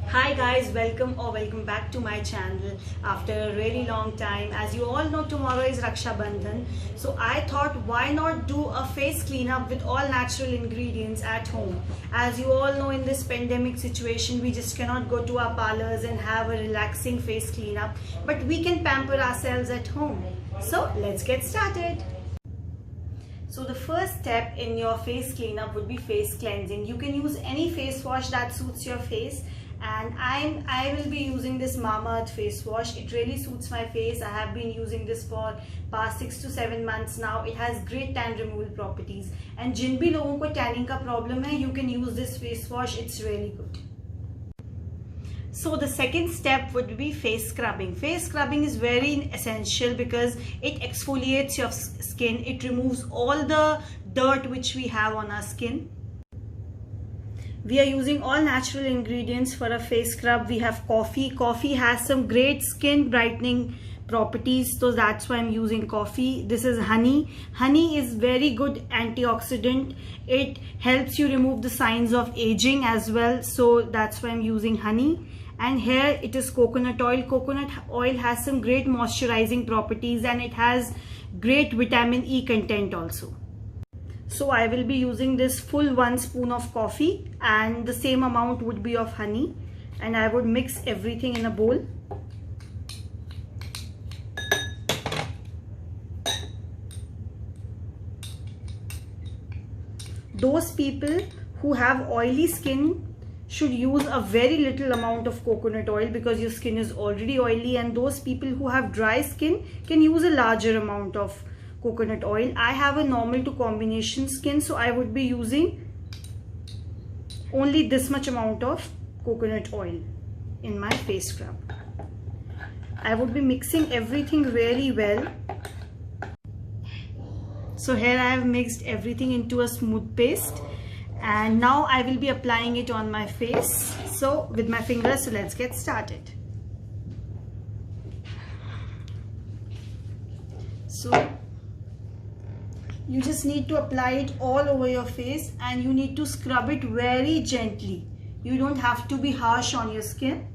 Hi guys, welcome back to my channel after a really long time. As you all know, tomorrow is Raksha Bandhan, so I thought why not do a face cleanup with all natural ingredients at home. As you all know, in this pandemic situation we just cannot go to our parlors and have a relaxing face cleanup, but we can pamper ourselves at home. So let's get started. So the first step in your face cleanup would be face cleansing. You can use any face wash that suits your face, and I will be using this Mamaearth face wash. It really suits my face. I have been using this for past 6 to 7 months now. It has great tan removal properties, and जिन भी लोगों को tanning का problem है, you can use this face wash. It's really good. So the second step would be face scrubbing. Face scrubbing is very essential because it exfoliates your skin. It removes all the dirt which we have on our skin. We are using all natural ingredients for a face scrub. We have coffee. Coffee has some great skin brightening properties, so that's why I'm using coffee. This is honey. Honey is very good antioxidant. It helps you remove the signs of aging as well, so that's why I'm using honey. And here it is coconut oil. Coconut oil has some great moisturizing properties, and it has great vitamin E content also. So I will be using this full 1 spoon of coffee, and the same amount would be of honey, and I would mix everything in a bowl. Those people who have oily skin should use a very little amount of coconut oil because your skin is already oily, and those people who have dry skin can use a larger amount of coconut oil. I have a normal to combination skin, so I would be using only this much amount of coconut oil in my face scrub. I would be mixing everything really well. So here I have mixed everything into a smooth paste, and now I will be applying it on my face, so with my fingers. So let's get started. So you just need to apply it all over your face, and you need to scrub it very gently. You don't have to be harsh on your skin,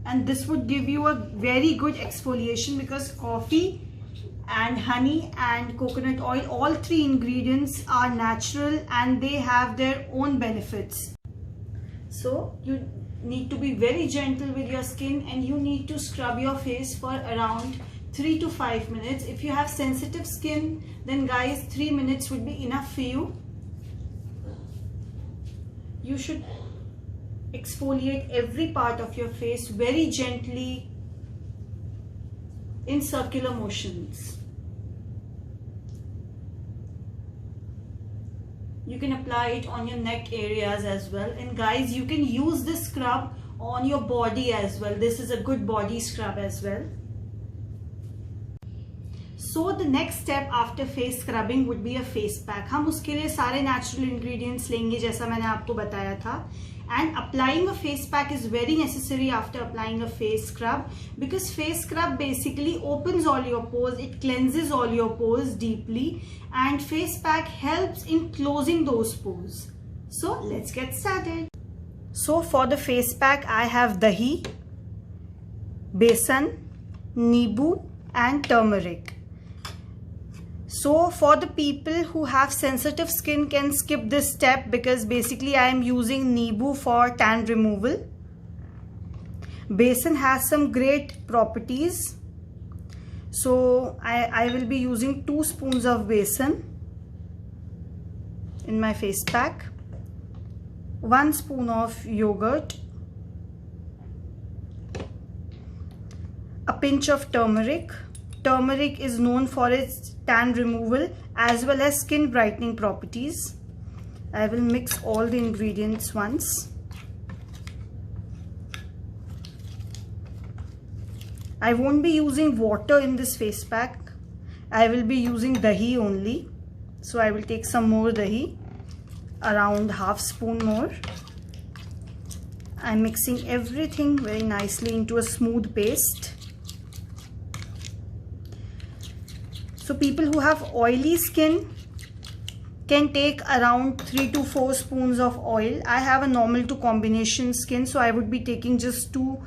and this would give you a very good exfoliation because coffee and honey and coconut oil, all 3 ingredients are natural and they have their own benefits. So you need to be very gentle with your skin, and you need to scrub your face for around 3 to 5 minutes. If you have sensitive skin, then guys, 3 minutes would be enough for you. You should exfoliate every part of your face very gently in circular motions. You can apply it on your neck areas as well, and guys, you can use this scrub on your body as well. This is a good body scrub as well. So the next step after face scrubbing would be a face pack. हम उसके लिए सारे natural ingredients लेंगे जैसा मैंने आपको बताया था. And applying a face pack is very necessary after applying a face scrub, because face scrub basically opens all your pores, it cleanses all your pores deeply, and face pack helps in closing those pores. So let's get started. So for the face pack, I have dahi, besan, neebu and turmeric. So for the people who have sensitive skin can skip this step, because basically I am using neebu for tan removal. Besan has some great properties, so I will be using 2 spoons of besan in my face pack, 1 spoon of yogurt, a pinch of turmeric. Turmeric is known for its tan removal as well as skin brightening properties. I will mix all the ingredients once. I won't be using water in this face pack. I will be using dahi only. So I will take some more dahi, around half spoon more. I'm mixing everything very nicely into a smooth paste. So people who have oily skin can take around 3 to 4 spoons of oil. I have a normal to combination skin, so I would be taking just 2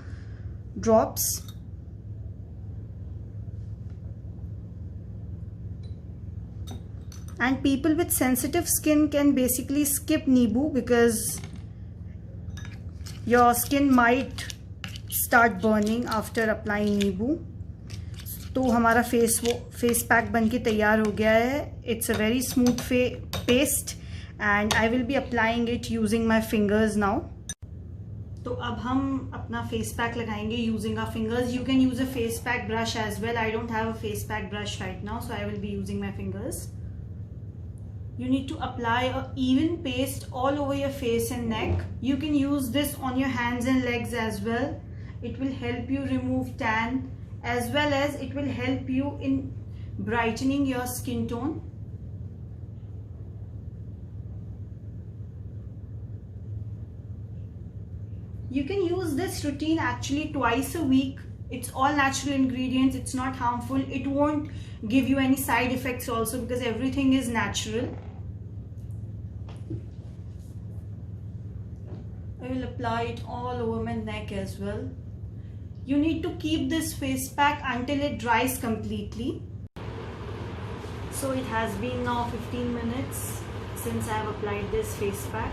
drops. And people with sensitive skin can basically skip Neebu because your skin might start burning after applying Neebu. तो हमारा face pack बनके तैयार हो गया है. It's a very smooth paste and I will be applying it using my fingers now. तो अब हम अपना फेस पैक लगाएंगे using our fingers. You can use a face pack brush as well. I don't have a face pack brush right now, so I will be using my fingers. You need to apply an even paste all over your face and neck. You can use this on your hands and legs as well. It will help you remove tan as well as it will help you in brightening your skin tone. You can use this routine actually twice a week. It's all natural ingredients. It's not harmful. It won't give you any side effects also because everything is natural. I will apply it all over my neck as well. You need to keep this face pack until it dries completely. So it has been now 15 minutes since I have applied this face pack.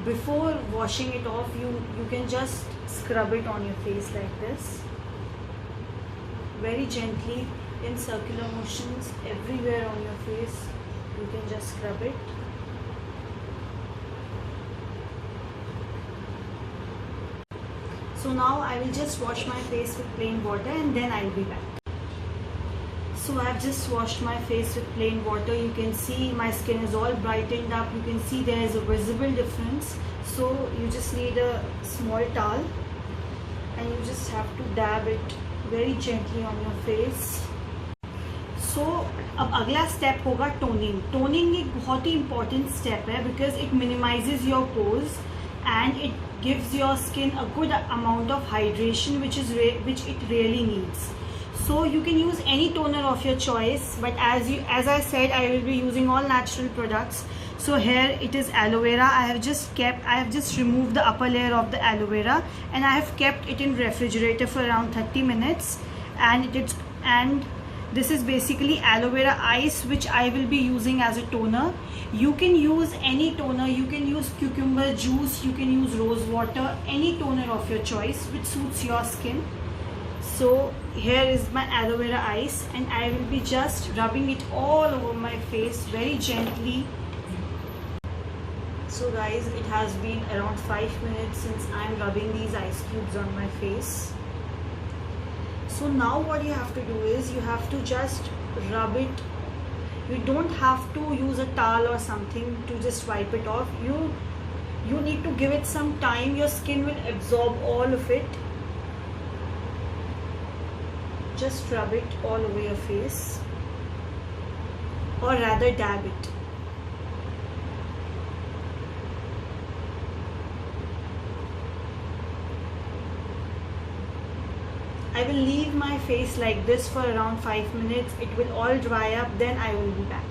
Before washing it off, you can just scrub it on your face like this. Very gently in circular motions everywhere on your face. You can just scrub it. So now I will just wash my face with plain water and then I will be back. So I have just washed my face with plain water. You can see my skin is all brightened up. You can see there is a visible difference. So you just need a small towel and you just have to dab it very gently on your face. So अब अगला step होगा toning. Toning एक बहुत ही important step है because it minimizes your pores and it gives your skin a good amount of hydration which it really needs. So you can use any toner of your choice, but as I said, I will be using all natural products. So here it is aloe vera. I have just removed the upper layer of the aloe vera and I have kept it in refrigerator for around 30 minutes and this is basically aloe vera ice which I will be using as a toner. You can use any toner. You can use cucumber juice, you can use rose water, any toner of your choice which suits your skin. So here is my aloe vera ice and I will be just rubbing it all over my face very gently. So guys, it has been around 5 minutes since I am rubbing these ice cubes on my face. So now what you have to do is you have to just rub it. You don't have to use a towel or something to just wipe it off. You need to give it some time. Your skin will absorb all of it. Just rub it all over your face, or rather dab it. I will leave my face like this for around 5 minutes. It will all dry up, then I will be back.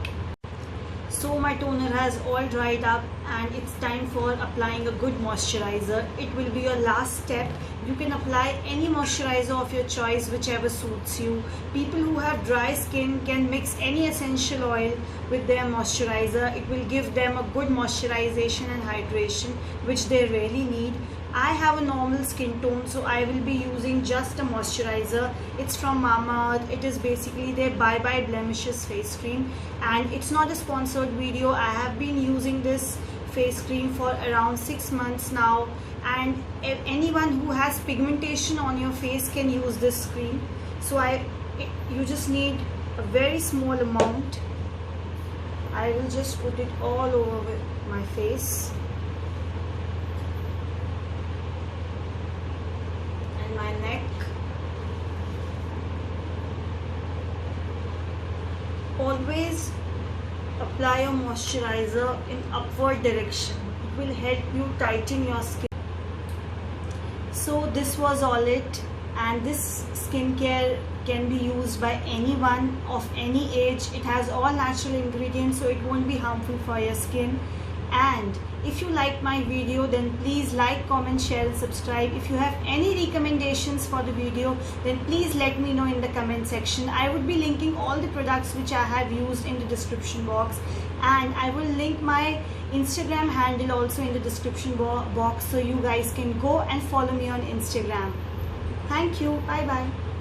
So my toner has all dried up and it's time for applying a good moisturizer. It will be your last step. You can apply any moisturizer of your choice, whichever suits you. People who have dry skin can mix any essential oil with their moisturizer. It will give them a good moisturization and hydration which they really need. I have a normal skin tone, so I will be using just a moisturizer. It's from Mamaearth. It is basically their Bye Bye Blemishes face cream and it's not a sponsored video. I have been using this face cream for around 6 months now, and anyone who has pigmentation on your face can use this cream. So you just need a very small amount. I will just put it all over my face and my neck. Always apply your moisturizer in upward direction. It will help you tighten your skin. So this was all it, and this skincare can be used by anyone of any age. It has all natural ingredients, so it won't be harmful for your skin. And if you like my video, then please like, comment, share and subscribe. If you have any recommendations for the video, then please let me know in the comment section. I would be linking all the products which I have used in the description box, and I will link my Instagram handle also in the description box, so you guys can go and follow me on Instagram. Thank you. Bye bye.